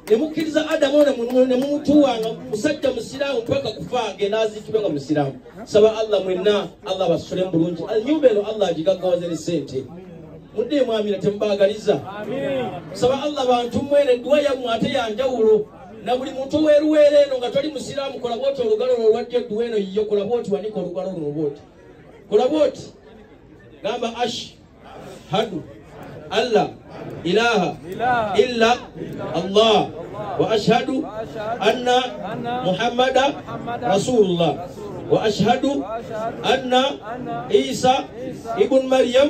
nemukiriza Adamu ne mumutuwanga musajja musiraamu mpaka kufa agenda aziikibwe nga musiraamu. Saba Allah mwenna Allah basule bulungi nyumba eno Allah agigaggawaze ne ssente mudde mwamira temubaagaliza. Saba Allah bantu mwene dduwa yammwe ate yanjawulo na buli muntu weeruweera eno nga toli musiraamu kola bwoti olugalo lwolwadde dduwa eno yiyo kola bwoti wanika olugalo luno bwoti kola bwoti gamba ashhadu alla ilaha illa Allah wa ashhadu anna Muhammada Rasulullah wa ashhadu anna Isa ibn Maryam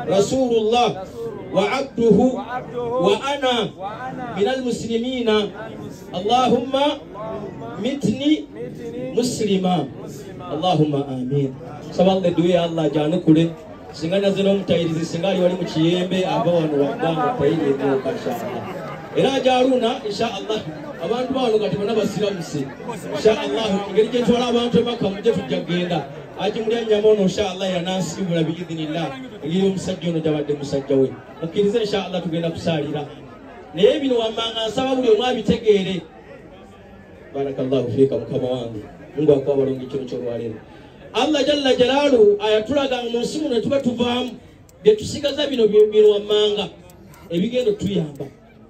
Rasulullah wa abduhu wa ana minal muslimina Allahumma mitni muslima Allahumma amin. Sabanga duwe Allah janu kule singana zino mutayirizi singali wali mu kiyembe aba wano waganga tayiri ko kasha era jaruna insha Allah abantu bawo kati bana basiramuse insha Allah ngeri je tola abantu baka muje tujagenda aji muri nyamono insha Allah ya nasi bula biidhnillah ngiri omusajja ono tabadde musajja we mukirize insha Allah tugenda kusalira naye bino wamanga nsaba buli omwa bitegeere. Barakallahu fika mukama wangu Mungu akwa balongi kino kyolwalero Allah jalla jalalu ayatulaga mu nsimu ne tuba tuvaamu bye tusigaza bino wamanga ebigendo tuyamba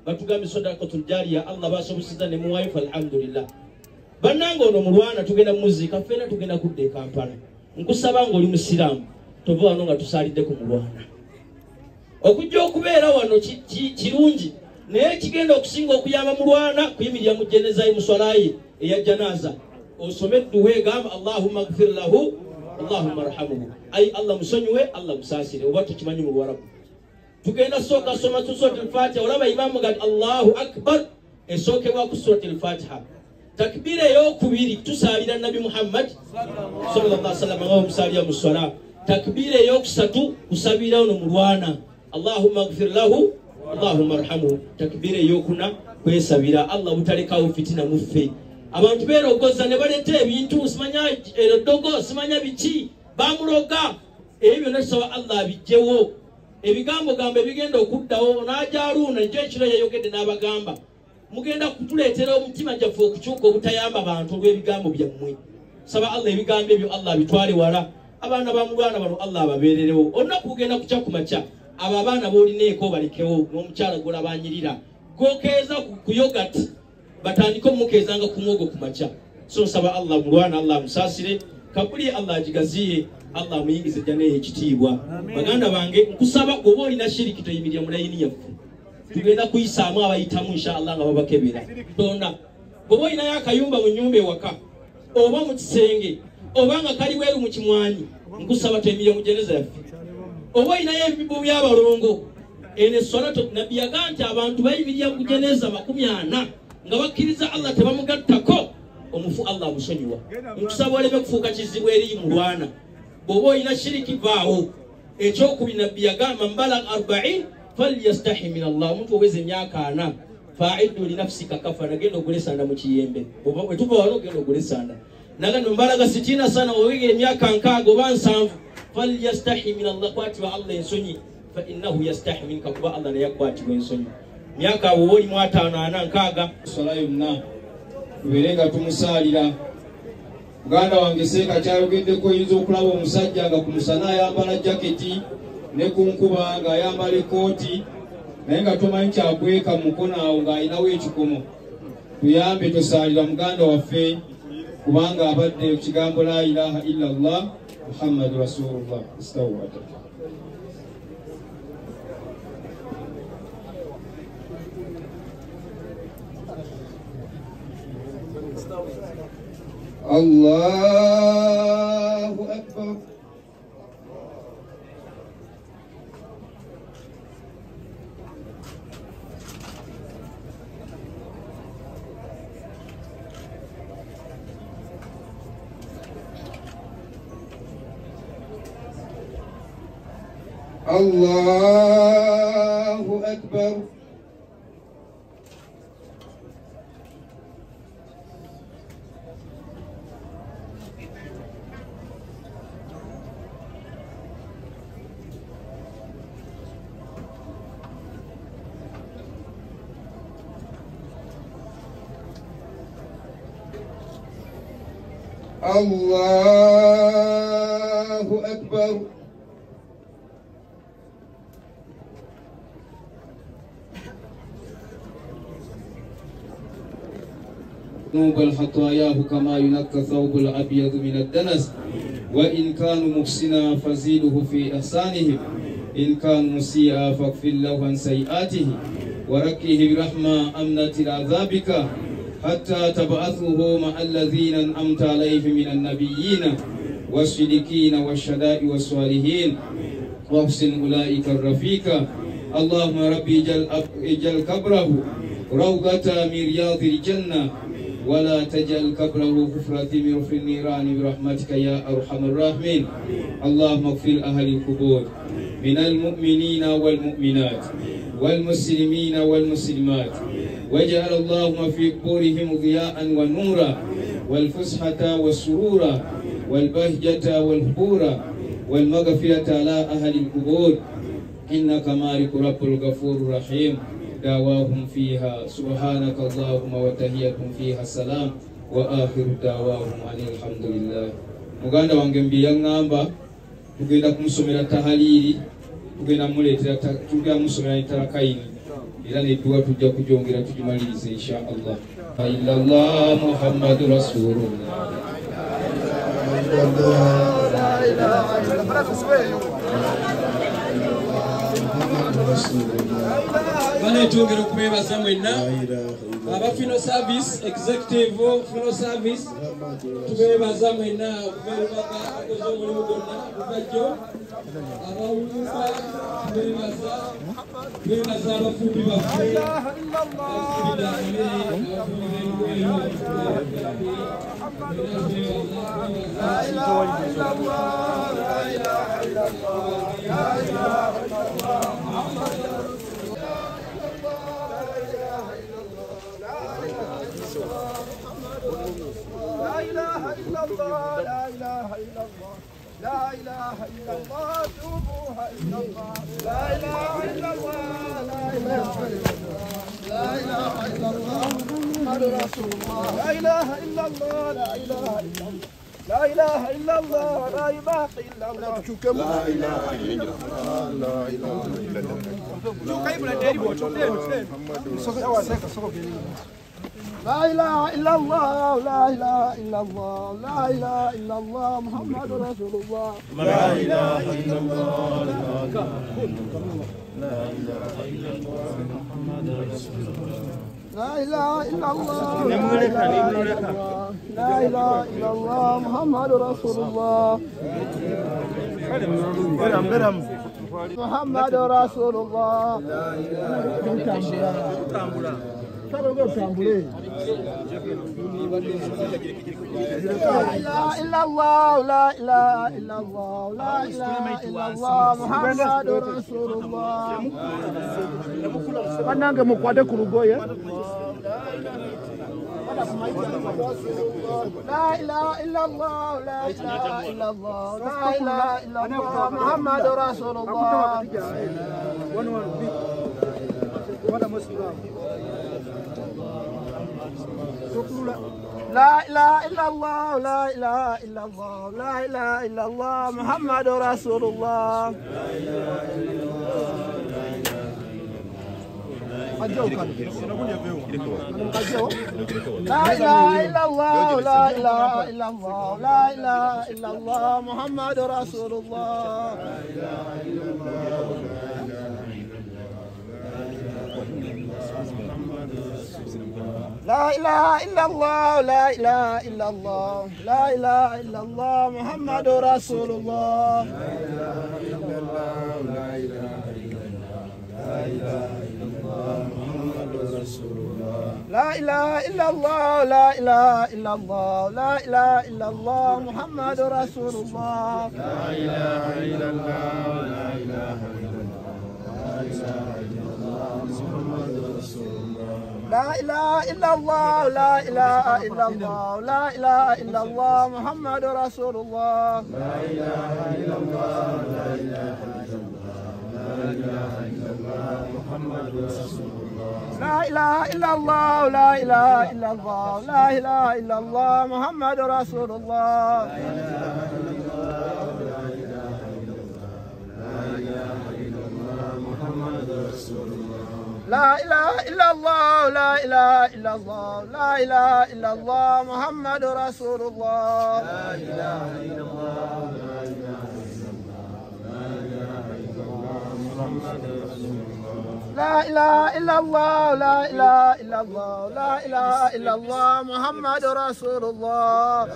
batugambe sadaqatul jariya Allah basobusiza ne muwaifa alhamdulillah. Bannanga ono mulwana tugenda muzika fena tugenda kudde Kampala nkusaba ngo oli musiramu tova wano nga tusalidde ku mulwana okujja okubeera wano kirungi naye kigenda okusinga okuyamba mulwana kuyimirira mu jeneza muswalayi eya janaza osome duwe gamba Allahumma ighfir lahu Allahumma arhamhu ay Allah musonyiwe Allah musasire oba tukimanyi mu Luarabu. Tugenda soka soma suratul Fatiha olaba imamu gati Allahu akbar esoke wa ku suratul Fatiha takbira eyokubiri tusalira Nabi Muhammad sallallahu alaihi wasallam nga musaliya muswala takbira eyokusatu kusabira ono mulwana Allahumma ighfir lahu Allahumma arhamhu takbira eyokuna kwesabira Allah butalekawo fitina muffe. Abantu bero okoza ne balete ebintu simanya erodogo simanya biki bamuloga ebyo nasawa Allah bijjewo ebigambo gambe bigenda okuddawo najaluna nje ekiro yayogedde n'abagamba mugenda kutuleetera omutima jaffe okukyuka obutayamba abantu olw'ebigambo byammwe. Saba Allah ebigambo ebyo Allah bitwale wala abaana bamulwana bano Allah ababeererewo olunaku kugenda kuca ku makya abo abaana boolineeko balekewo n'omukyala golabanyirira gokeeza ku yogati batandika omukezanga ku mwogo ku makya. So nsaba Allah mulwana Allah musasire kabuli Allah agigaziye Allah muyingize jane ekitiibwa. Baganda bange nkusaba oba olina shiriki toyimirira mu layini yaffe tugenda kuyisaamu abayitamu insha Allah nga babakebera tona oba olinayo akayumba mu nnyumba ewaka oba mu kisenge oba nga kali weeru mu kimwanyi nkusaba toyimirira mu jeneza yaffe oba olinayo ebibu by'abalongo ene swalato nabbi yagaa nti abantu bayimirira mu jeneza 40 nga bakkiriza Allah tebamugattako omufu Allah musonyiwa. Nkusaba oleme kufuuka kizibu eri mulwana bw'oba olina shiriki vaawo ekyokubiri nabbi yagamba mbala 40 falyastahi min Allah omuntu oweza emyaka 4 fa'iddu li nafsika kafara genda ogulesanda mu kiyembe oba bwe tuva wano genda ogulesanda nagano mbalaga 60 sana owege emyaka 6 oba 7 falyastahi min Allah kwatibwa Allah ensonyi fa innahu yastahi minka kuba Allah naye akwatibwa ensonyi. Myaka woli mu 5 4 6 swala yonna tuberenga tumusalira. Muganda wange seeka kyayogeddeko oyinza okulaba omusajja nga ku musana ayambala jaketi ne ku nkuba nga ayambala ekooti naye nga tomanyi kyakweka mu mukono awo ng'alinawo ekikomo. Tuyambe tosalira muganda waffe kubanga abadde kigambo la ilaha illa Allah Muhammadu Rasulullah. Astagfirullah. Allahu Akbar. Allahu Akbar. الله أكبر. ذنوب الخطاياه كما ينقى الثوب الأبيض من الدنس وإن كانوا محسنا فزيده في إحسانهم إن كانوا مسيئا فاغفر له عن سيئاته وركه برحمة أمنة عذابك حتى تبعثه مع الذين أنعمت عليهم من النبيين والصديقين والشهداء والصالحين واحسن أولئك الرفيق. اللهم ربي اجعل قبره روضة من رياض الجنة ولا تجعل قبره حفرة من حفر النيران برحمتك يا أرحم الراحمين. اللهم اغفر أهل القبور من المؤمنين والمؤمنات والمسلمين والمسلمات واجعل اللهم في قبورهم ضياء ونورا والفسحة والسرور والبهجة والحبور والمغفرة على أهل القبور إنك مالك رب الغفور الرحيم. دعواهم فيها سبحانك اللهم وتحياتهم فيها السلام وآخر دعواهم أن الحمد لله. Muganda wange mbiyangamba tugenda kumusomera tahaliri tugenda muletera tugenda musomera tarakayini era ne tuwa tujja kujongera tujimalirize insha Allah. Illallah Muhammadur Rasulullah. La ilaha Bane tugero kubebaza mwenna aba Funeral Service Executive Funeral Service tubebaza mwenna kubebaza akoze omulimu gonna bubajjo abawuliza tubebaza abafumbi baffe la ilaha إلا الله لا إله إلا الله لا إله إلا الله توبوها إلا الله لا إله إلا الله لا إله إلا الله لا إله إلا الله محمد رسول الله لا إله إلا الله لا إله إلا الله لا إله إلا الله لا إله إلا الله لا إله إلا الله لا إله إلا الله لا إله إلا الله لا إله إلا الله لا إله إلا الله محمد رسول الله لا إله إلا الله لا إله إلا الله محمد رسول الله لا إله إلا الله لا إله إلا الله محمد رسول الله محمد رسول الله لا إله إلا الله لا إله إلا الله لا إله إلا الله محمد رسول الله أنا مقعد كروبويا لا إله إلا الله لا إله إلا الله لا إله إلا الله محمد رسول الله لا إله إلا الله لا إله إلا الله لا إله إلا الله محمد رسول الله لا إله إلا الله لا إله إلا الله لا إله إلا الله محمد رسول الله لا إله إلا الله لا إله إلا الله لا إله إلا الله محمد رسول الله لا إله إلا الله لا إله إلا الله لا إله إلا الله محمد رسول الله لا إله إلا الله لا إله إلا الله لا إله إلا الله لا إله إلا الله لا إله إلا الله محمد رسول الله لا إله إلا الله لا إله إلا الله لا لا إله إلا الله لا إله إلا الله لا إله إلا الله محمد رسول الله لا إله إلا الله لا إله إلا الله لا إله إلا الله محمد رسول الله لا إله إلا الله لا إله إلا الله محمد رسول الله لا إله إلا الله لا إله إلا الله لا إله إلا الله محمد رسول الله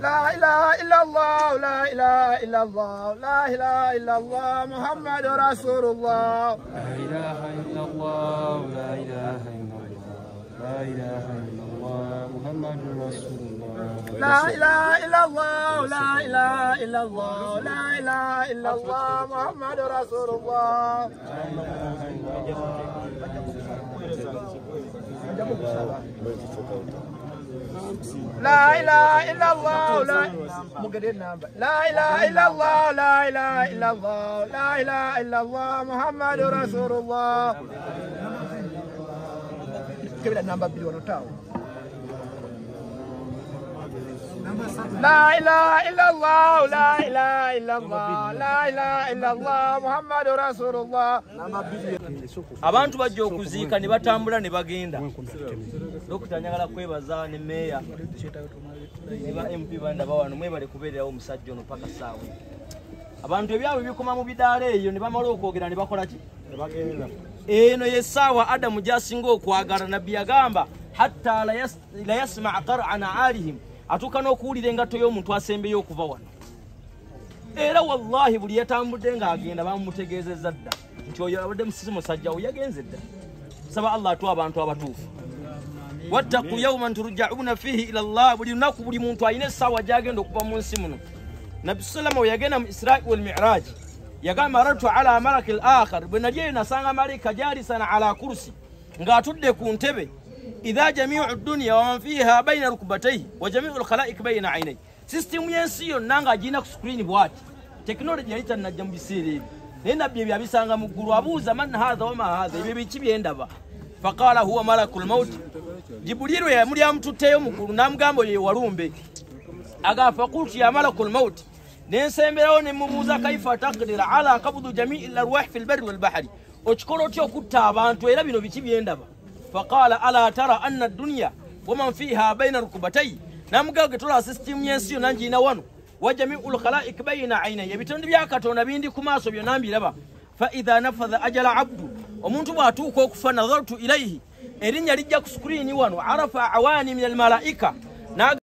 لا إله إلا الله لا إله إلا الله لا إله إلا الله لا إله إلا الله محمد رسول الله لا إله إلا الله لا إله إلا الله لا إله إلا الله محمد رسول الله لا إله إلا الله لا إله إلا الله لا إله إلا الله محمد رسول الله لا إله إلا الله لا إله إلا الله لا إله إلا الله لا إله إلا الله محمد رسول الله لا إله إلا الله لا إله إلا الله لا إله إلا الله محمد رسول الله abantu bajja okuziika ne batambula ne bagenda Dr. Nyagala kwebaza ne meya ne ba MP banda bawano mwebale kubeerawo omusajja ono paka saawa abantu ebyabwe bikoma mu bidaala eyo ne bamala okwogera ne bakola ki ne bagenda eno yesaawa Adamu jasinga okwagala nabbi yagamba hatta la yasma' qar'ana alihim atuka n'okuwulira engatto y'omuntu asembeyo okuva wano era wallahi buli yatambudde ng'agenda bamutegeezezza dda nti oyo abadde musisi musajja we yagenze dda saba Allah atwa abantu abatuufu wattaqu yawman turja'una fihi ila Allah buli lunaku buli muntu alina essaawa gy'agenda okuva mu nsi muno nabbi sallama we yagenda mu Israa wal Mi'raj yagamba maratu ala malaki al-akhar bwe nalyeyo nasanga malaika jalisana ala kursi ng'atudde ku ntebe إذا جميع الدنيا ومن فيها بين ركبتيه وجميع الخلائق بين عينيه سيستم ينسيو نانغا جينا سكرين بوات تكنولوجي يلita najja mu biseera ne nabbi byabisanga mu ggulu abuuza man hadha wama hadha ebyo biki byendaba faqala huwa malakul maut jibuliru ya muli amututteyo mu ggulu namugamba ye walumbe agafa qultu ya malakul maut nensemberawo ne mubuuza kaifa taqdira ala qabdu jami'il arwah fil barri wal bahri okikola otya okutta abantu era bino biki byendaba فقال ألا ترى أن الدنيا ومن فيها بين ركبتي نامغا ترى سيستم ينسيو نانجينا وانو وجميع الخلائق بين عيني يبتند بياكاتو نبيندي كماسو بينامبي لبا فإذا نفذ أجل عبد ومنت باتوكو فنظرت إليه إرين يرجع سكريني وانو عرف عواني من الملائكة